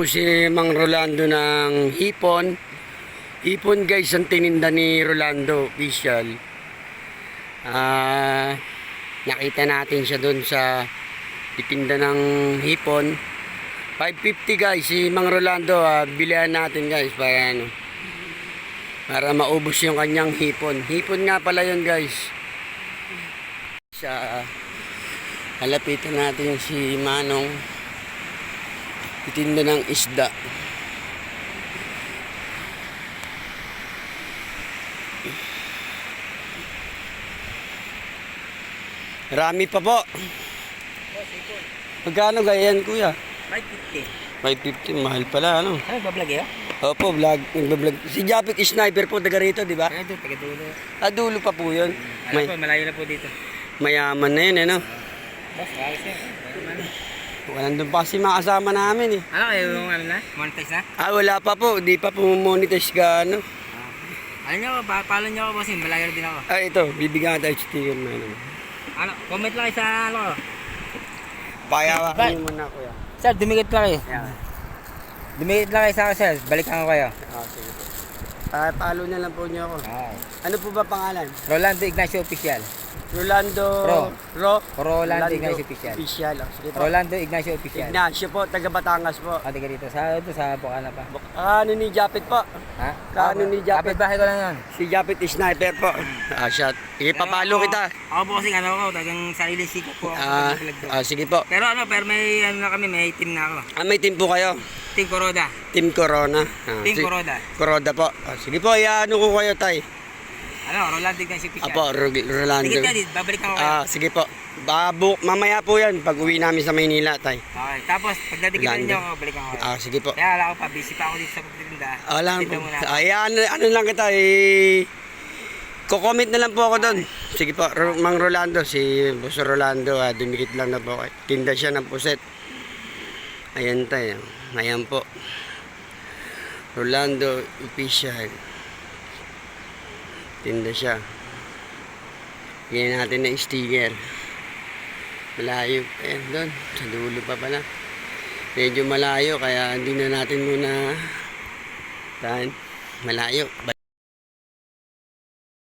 po si Mang Rolando ng hipon. Hipon guys ang tininda ni Rolando official. Nakita natin siya doon sa titinda ng hipon. 550 guys si Mang Rolando. Bilihan natin guys para maubos yung kanyang hipon. Hipon nga pala yun guys. Halapitan natin si Manong. Titinda ng isda. Marami pa po. Magkano ganyan kuya? 550. 550, mahal pala ano? Ano, bablog yun? Opo, nagbablog. Si Japit Sniper po, taga rito, di ba? Taga dulo. Dulo pa po yun. Malayo na po dito. Mayaman na yun, ano? Boss, ayos yan. Nandun pa kasi mga kasama namin eh. Ano kayo yung ano na? Monetize na? Wala pa po, di pa po monetize ka, ano? Alam nyo, follow nyo ako boss, malayo din ako. Ito, bibigyan tayo sticker na ano. Ano, comment lang kayo sa ano. Payawakan nyo muna kuya. Sir, dumikit lang kayo. Ayan. Dumikit lang kayo sa akin sir, balikan ko kayo. Sige po. Follow na lang po nyo ako. Ano po ba pangalan? Rolando Ignacio Official. Rolando Rolando Ignacio Official. Sige po. Rolando Ignacio Official. Ignacio po, taga Batangas po. Taga dito, sa Bukana pa. Ano ni Japit po? Ha? Kano ni Japit? Kapit bahay ko lang yun. Si Japit Sniper po. Shot. Sige, papalo kita. Ako po kasi tagang sarili sikap po. Sige po. Pero may ano na kami, may team na ako. May team po kayo? Team Coroda. Team Corona. Team Coroda. Coroda po. Sige po, ano ko kayo tay? Ano, Rolando Ignacio Official. Apo, Rolando. Tigit ka dito, babalikan ko kayo. Sige po. Mamaya po yan, pag uwi namin sa Maynila tay. Okay, tapos pag nadikitan niyo ako, balikan ko kayo. Sige po. Kaya wala ko pa, busy pa ako dito sa pagtitinda. Wala po. Ano lang kita ko-comment na lang po ako doon. Sige po, Mang Rolando, si Boss Rolando, dumikit lang na po. Tinda siya ng puset. Ayan tayo. Ayan po. Rolando Official. Tinda siya. Ganyan natin na sticker. Malayo. Ayan doon. Sa dulo pa pala. Medyo malayo kaya hindi na natin muna malayo.